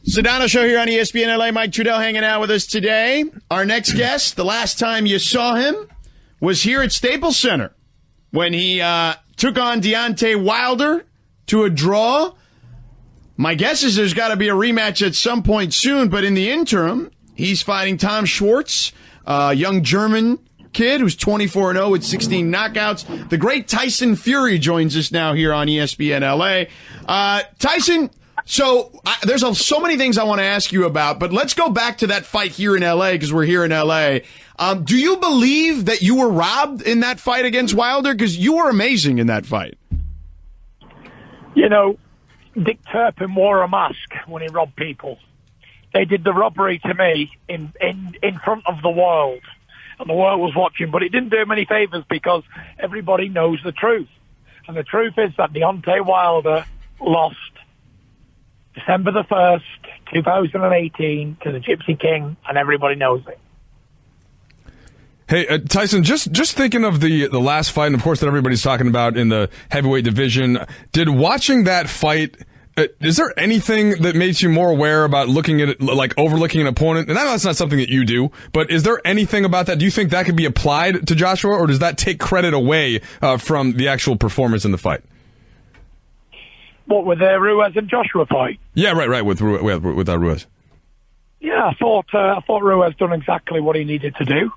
Sedano Show here on ESPN LA. Mike Trudell hanging out with us today. Our next guest, the last time you saw him was here at Staples Center when he took on Deontay Wilder to a draw. My guess is there's got to be a rematch at some point soon, but in the interim, he's fighting Tom Schwartz, a young German kid who's 24-0 with 16 knockouts. The great Tyson Fury joins us now here on ESPN LA. Tyson, so there's so many things I want to ask you about, but let's go back to that fight here in LA because we're here in LA. Do you believe that you were robbed in that fight against Wilder? Because you were amazing in that fight. You know, Dick Turpin wore a mask when he robbed people. They did the robbery to me in front of the world, and the world was watching, but it didn't do him any favors because everybody knows the truth. And the truth is that Deontay Wilder lost December the 1st, 2018 to the Gypsy King, and everybody knows it. Hey, Tyson, just thinking of the last fight, and of course that everybody's talking about in the heavyweight division, did watching that fight, is there anything that makes you more aware about looking at it, like overlooking an opponent? And I know that's not something that you do, but is there anything about that? Do you think that could be applied to Joshua, or does that take credit away from the actual performance in the fight? What, with the Ruiz and Joshua fight? Yeah, right, with Ruiz. Yeah, I thought Ruiz done exactly what he needed to do.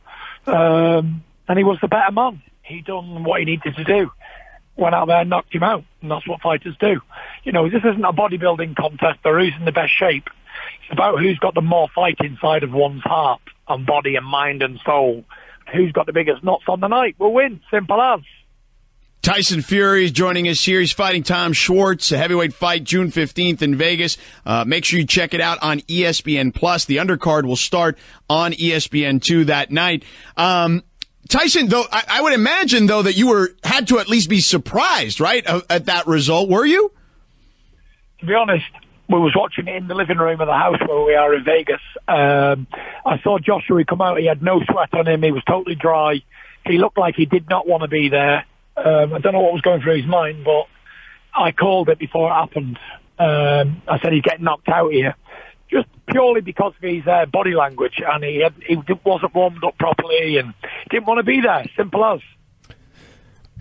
And he was the better man. He done what he needed to do. Went out there and knocked him out. And that's what fighters do. You know, this isn't a bodybuilding contest or who's in the best shape. It's about who's got the more fight inside of one's heart and body and mind and soul. Who's got the biggest nuts on the night will win. Simple as. Tyson Fury is joining us here. He's fighting Tom Schwartz, a heavyweight fight, June 15th in Vegas. Make sure you check it out on ESPN+. The undercard will start on ESPN2 that night. Tyson, though, I would imagine, though, that you had to at least be surprised, right, at that result. Were you? To be honest, we was watching it in the living room of the house where we are in Vegas. I saw Joshua come out. He had no sweat on him. He was totally dry. He looked like he did not want to be there. I don't know what was going through his mind, but I called it before it happened. I said he's getting knocked out here, just purely because of his body language, and he wasn't warmed up properly and didn't want to be there. Simple as.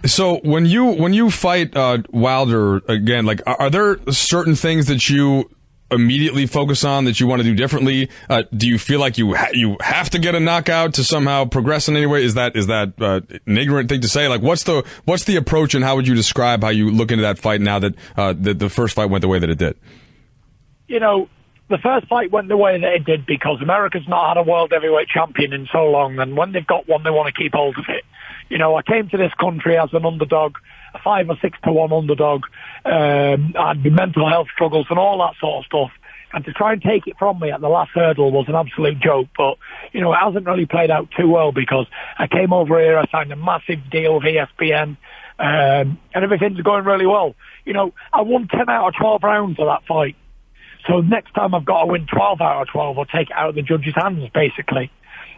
So when you fight Wilder again, like, are there certain things that you immediately focus on that you want to do differently? Do you feel like you have to get a knockout to somehow progress in any way? Is that an ignorant thing to say? Like, what's the approach, and how would you describe how you look into that fight now that the first fight went the way that it did? You know, the first fight went the way that it did because America's not had a world heavyweight champion in so long, and when they've got one, they want to keep hold of it. You know, I came to this country as an underdog, a 5 or 6 to 1 underdog. I had mental health struggles and all that sort of stuff. And to try and take it from me at the last hurdle was an absolute joke. But, you know, it hasn't really played out too well because I came over here, I signed a massive deal with ESPN, and everything's going really well. You know, I won 10 out of 12 rounds of that fight. So next time I've got to win 12 out of 12 or take it out of the judges' hands, basically.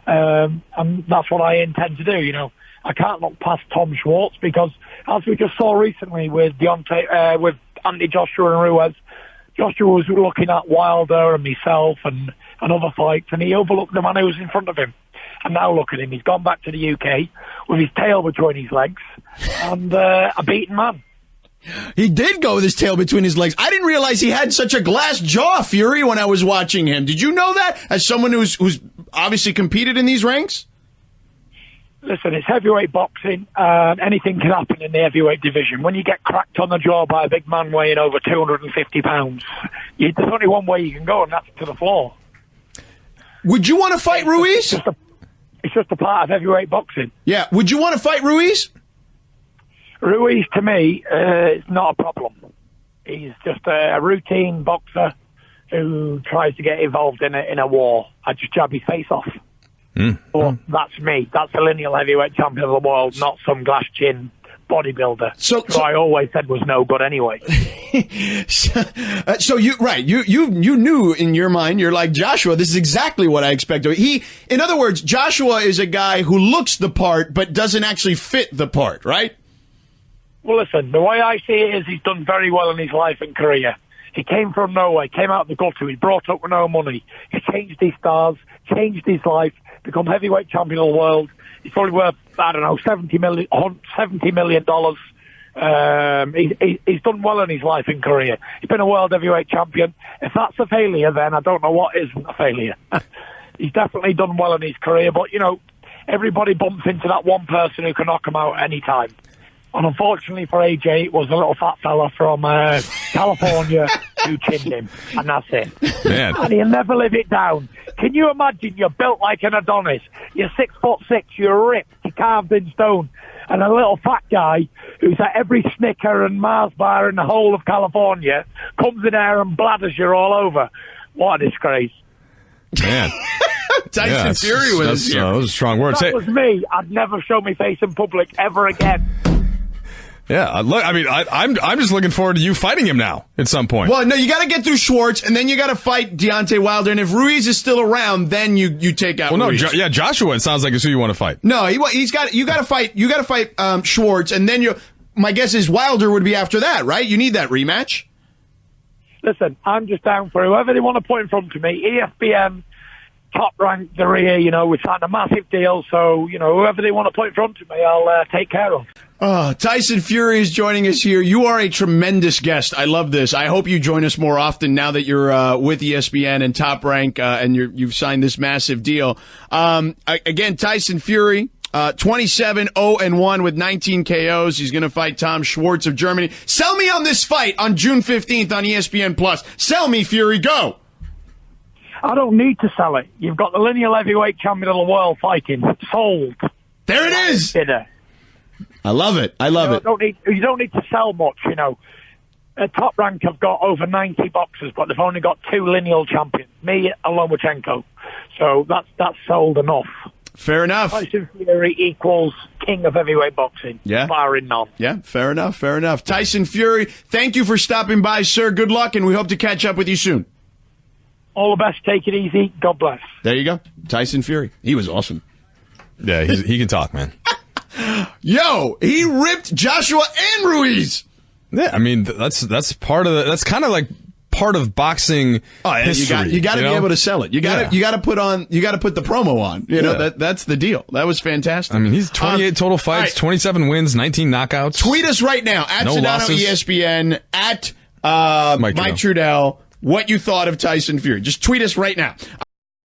And that's what I intend to do, you know. I can't look past Tom Schwartz because, as we just saw recently with with Anthony Joshua and Ruiz, Joshua was looking at Wilder and myself and other fights, and he overlooked the man who was in front of him. And now look at him. He's gone back to the UK with his tail between his legs and a beaten man. He did go with his tail between his legs. I didn't realize he had such a glass jaw, Fury, when I was watching him. Did you know that, as someone who's obviously competed in these ranks? Listen, it's heavyweight boxing, and anything can happen in the heavyweight division. When you get cracked on the jaw by a big man weighing over 250 pounds, there's only one way you can go, and that's to the floor. Would you want to fight Ruiz? It's just a part of heavyweight boxing. Yeah. Would you want to fight Ruiz? Ruiz, to me, is not a problem. He's just a routine boxer who tries to get involved in a war. I just jab his face off. But that's me. That's a lineal heavyweight champion of the world, not some glass chin bodybuilder. So I always said was no good anyway. So you knew in your mind, you're like, Joshua, this is exactly what I expected. In other words, Joshua is a guy who looks the part but doesn't actually fit the part, right? Well, listen, the way I see it is he's done very well in his life and career. He came from nowhere, came out of the gutter, he brought up with no money. He changed his stars, changed his life, become heavyweight champion of the world. He's probably worth, I don't know, $70 million. He's done well in his life and career. He's been a world heavyweight champion. If that's a failure, then I don't know what isn't a failure. He's definitely done well in his career, but, everybody bumps into that one person who can knock him out any time. And unfortunately for AJ, it was a little fat fella from California who chinned him, and that's it. Man. And he'll never live it down. Can you imagine? You're built like an Adonis. You're 6'6", you're ripped, you're carved in stone, and a little fat guy who's at every Snicker and Mars bar in the whole of California comes in there and bladders you all over. What a disgrace. Man. Tyson Fury was those are strong words. That was me. I'd never show my face in public ever again. Yeah, look, I mean, I'm just looking forward to you fighting him now at some point. Well, no, you got to get through Schwartz, and then you got to fight Deontay Wilder. And if Ruiz is still around, then you take out. Well, Ruiz. no, Joshua. It sounds like it's who you want to fight. No, you got to fight Schwartz, and then my guess is Wilder would be after that, right? You need that rematch. Listen, I'm just down for whoever they want to put in front of me. ESPN, Top Rank, they're here. We signed a massive deal, so whoever they want to put in front of me, I'll take care of. Tyson Fury is joining us here. You are a tremendous guest. I love this. I hope you join us more often now that you're with ESPN and Top Rank and you've signed this massive deal. Again, Tyson Fury, 27-0-1 with 19 KOs. He's going to fight Tom Schwartz of Germany. Sell me on this fight on June 15th on ESPN Plus. Sell me, Fury. Go. I don't need to sell it. You've got the lineal heavyweight champion of the world fighting. Sold. There it is. I love it. You don't need to sell much, At Top Rank, I've got over 90 boxers, but they've only got 2 lineal champions, me and Lomachenko. So that's sold enough. Fair enough. Tyson Fury equals king of heavyweight boxing. Yeah. Barring none. Yeah, fair enough. Tyson Fury, thank you for stopping by, sir. Good luck, and we hope to catch up with you soon. All the best. Take it easy. God bless. There you go. Tyson Fury. He was awesome. Yeah, he can talk, man. Yo, he ripped Joshua and Ruiz. Yeah, I mean that's part of that's kind of like part of boxing history. You got to be able to sell it. You got to put the promo on. That's the deal. That was fantastic. I mean, he's 28 total fights, 27 wins, 19 knockouts. Tweet us right now at Sedano ESPN at Mike Trudell what you thought of Tyson Fury. Just tweet us right now.